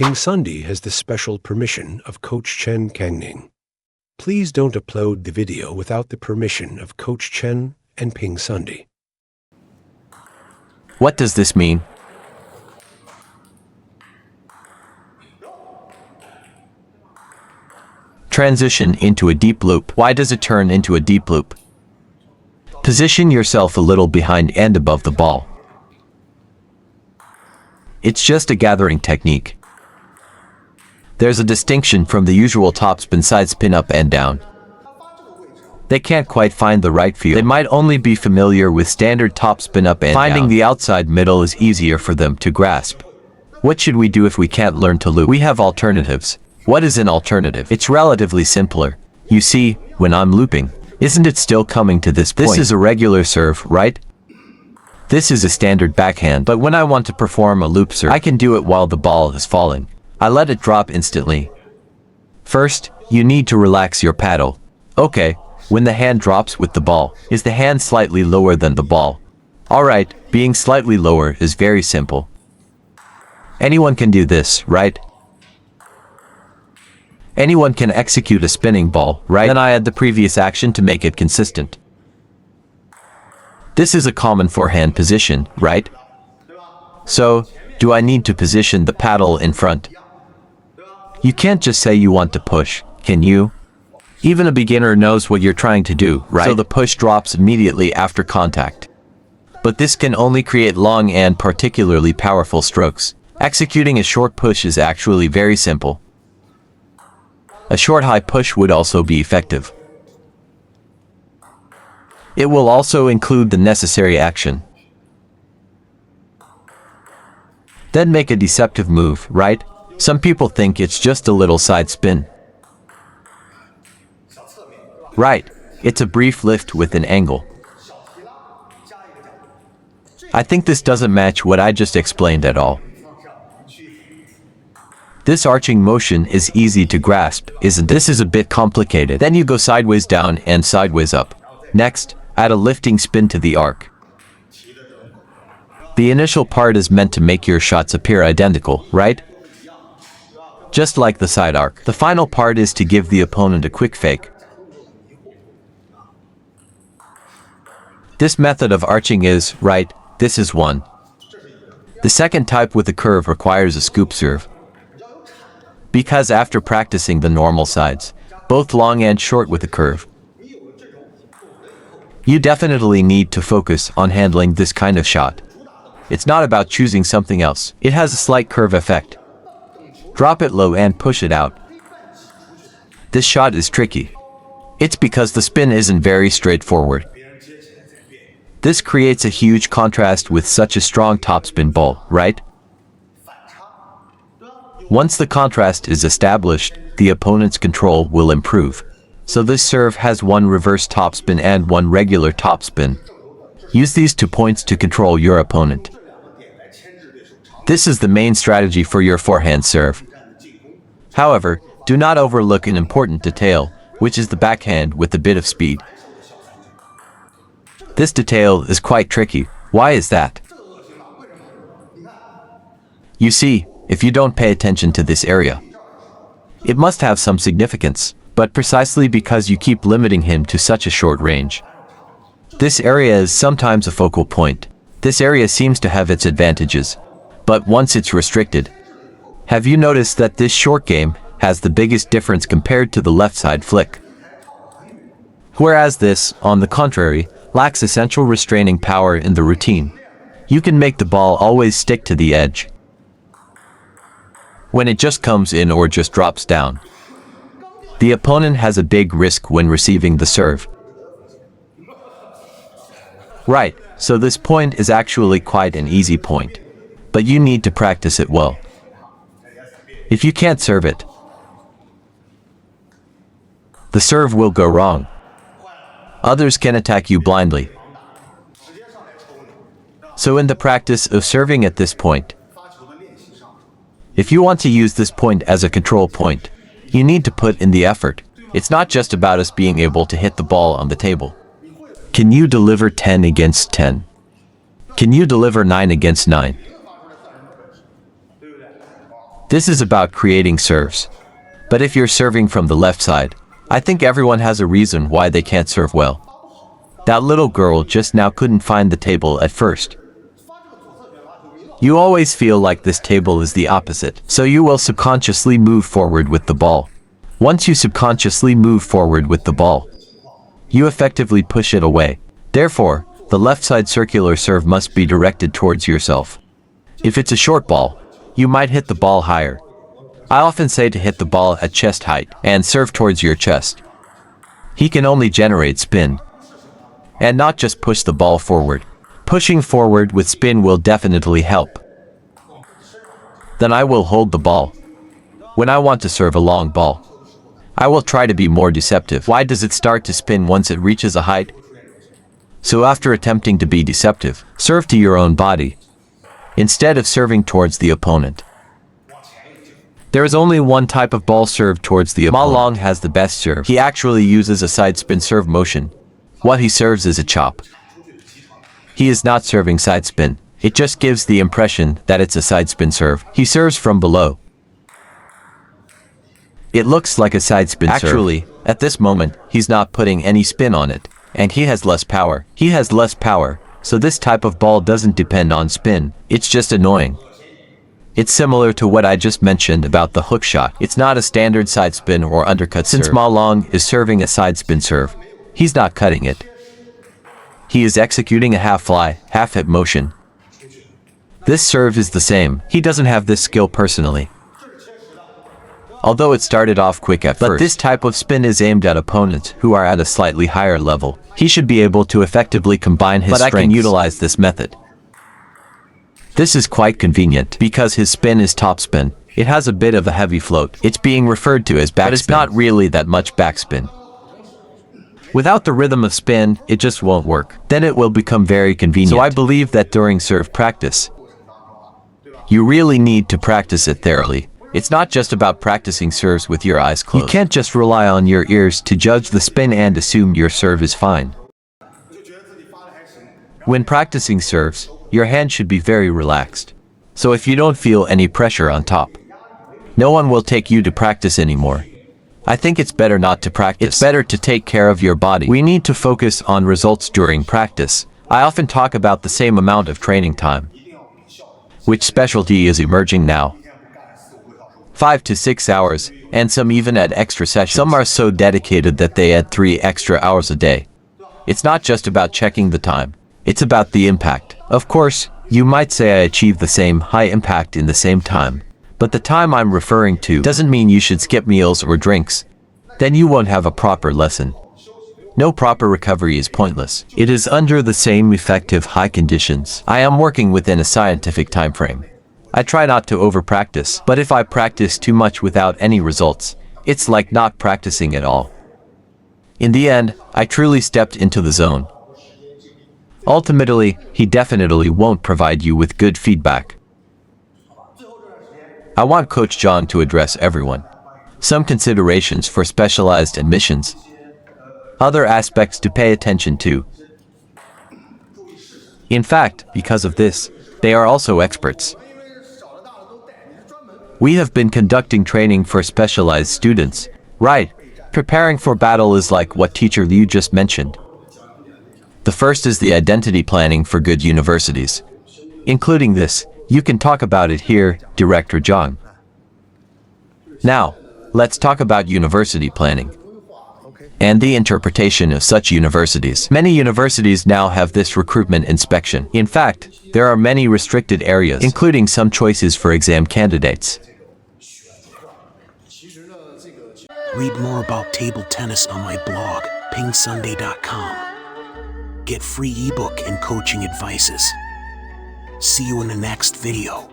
PingSunday has the special permission of Coach Chen Kangning. Please don't upload the video without the permission of Coach Chen and PingSunday. What does this mean? Transition into a deep loop. Why does it turn into a deep loop? Position yourself a little behind and above the ball. It's just a gathering technique. There's a distinction from the usual topspin, sidespin up and down. They can't quite find the right feel. They might only be familiar with standard topspin up and down. Finding the outside middle is easier for them to grasp. What should we do if we can't learn to loop? We have alternatives. What is an alternative? It's relatively simpler. You see, when I'm looping, isn't it still coming to this point? This is a regular serve, right? This is a standard backhand, but when I want to perform a loop serve, I can do it while the ball is falling. I let it drop instantly. First, you need to relax your paddle. Okay, when the hand drops with the ball, is the hand slightly lower than the ball? Alright, being slightly lower is very simple. Anyone can do this, right? Anyone can execute a spinning ball, right? Then I add the previous action to make it consistent. This is a common forehand position, right? So, do I need to position the paddle in front? You can't just say you want to push, can you? Even a beginner knows what you're trying to do, right? So the push drops immediately after contact. But this can only create long and particularly powerful strokes. Executing a short push is actually very simple. A short high push would also be effective. It will also include the necessary action. Then make a deceptive move, right? Some people think it's just a little side spin. Right, it's a brief lift with an angle. I think this doesn't match what I just explained at all. This arching motion is easy to grasp, isn't it? This is a bit complicated. Then you go sideways down and sideways up. Next, add a lifting spin to the arc. The initial part is meant to make your shots appear identical, right? Just like the side arc. The final part is to give the opponent a quick fake. This method of arching is, right, this is one. The second type with a curve requires a scoop serve. Because after practicing the normal sides, both long and short with a curve, you definitely need to focus on handling this kind of shot. It's not about choosing something else. It has a slight curve effect. Drop it low and push it out. This shot is tricky. It's because the spin isn't very straightforward. This creates a huge contrast with such a strong topspin ball, right? Once the contrast is established, the opponent's control will improve. So this serve has one reverse topspin and one regular topspin. Use these 2 points to control your opponent. This is the main strategy for your forehand serve. However, do not overlook an important detail, which is the backhand with a bit of speed. This detail is quite tricky. Why is that? You see, if you don't pay attention to this area, it must have some significance, but precisely because you keep limiting him to such a short range. This area is sometimes a focal point. This area seems to have its advantages, but once it's restricted, have you noticed that this short game has the biggest difference compared to the left side flick? Whereas this, on the contrary, lacks essential restraining power in the routine. You can make the ball always stick to the edge when it just comes in or just drops down. The opponent has a big risk when receiving the serve. Right, so this point is actually quite an easy point, but you need to practice it well. If you can't serve it, the serve will go wrong. Others can attack you blindly. So in the practice of serving at this point, if you want to use this point as a control point, you need to put in the effort. It's not just about us being able to hit the ball on the table. Can you deliver 10 against 10? Can you deliver 9 against 9? This is about creating serves. But if you're serving from the left side, I think everyone has a reason why they can't serve well. That little girl just now couldn't find the table at first. You always feel like this table is the opposite, so you will subconsciously move forward with the ball. Once you subconsciously move forward with the ball, you effectively push it away. Therefore, the left side circular serve must be directed towards yourself. If it's a short ball, you might hit the ball higher. I often say to hit the ball at chest height and serve towards your chest. He can only generate spin and not just push the ball forward. Pushing forward with spin will definitely help. Then I will hold the ball. When I want to serve a long ball, I will try to be more deceptive. Why does it start to spin once it reaches a height? So after attempting to be deceptive, serve to your own body, instead of serving towards the opponent. There is only one type of ball served towards the opponent. Ma Long has the best serve. He actually uses a side spin serve motion. What he serves is a chop. He is not serving side spin. It just gives the impression that it's a side spin serve. He serves from below. It looks like a side spin serve. Actually, at this moment, he's not putting any spin on it, and he has less power. He has less power, so this type of ball doesn't depend on spin. It's just annoying. It's similar to what I just mentioned about the hook shot. It's not a standard side spin or undercut serve. Since Ma Long is serving a side spin serve, he's not cutting it. He is executing a half fly, half hip motion. This serve is the same. He doesn't have this skill personally, although it started off quick at first. But this type of spin is aimed at opponents who are at a slightly higher level. He should be able to effectively combine his strengths. But I can utilize this method. This is quite convenient because his spin is top spin. It has a bit of a heavy float. It's being referred to as backspin, but it's not really that much backspin. Without the rhythm of spin, it just won't work. Then it will become very convenient. So I believe that during serve practice, you really need to practice it thoroughly. It's not just about practicing serves with your eyes closed. You can't just rely on your ears to judge the spin and assume your serve is fine. When practicing serves, your hand should be very relaxed. So if you don't feel any pressure on top, no one will take you to practice anymore. I think it's better not to practice. It's better to take care of your body. We need to focus on results during practice. I often talk about the same amount of training time. Which specialty is emerging now? 5 to 6 hours, and some even add extra sessions. Some are so dedicated that they add 3 extra hours a day. It's not just about checking the time. It's about the impact. Of course, you might say I achieve the same high impact in the same time. But the time I'm referring to doesn't mean you should skip meals or drinks. Then you won't have a proper lesson. No proper recovery is pointless. It is under the same effective high conditions. I am working within a scientific time frame. I try not to over-practice, but if I practice too much without any results, it's like not practicing at all. In the end, I truly stepped into the zone. Ultimately, he definitely won't provide you with good feedback. I want Coach Zhang to address everyone. Some considerations for specialized admissions. Other aspects to pay attention to. In fact, because of this, they are also experts. We have been conducting training for specialized students. Right. Preparing for battle is like what teacher Liu just mentioned. The first is the identity planning for good universities. Including this, you can talk about it here, Director Zhang. Now, let's talk about university planning and the interpretation of such universities. Many universities now have this recruitment inspection. In fact, there are many restricted areas, including some choices for exam candidates. Read more about table tennis on my blog, PingSunday.com. Get free ebook and coaching advices. See you in the next video.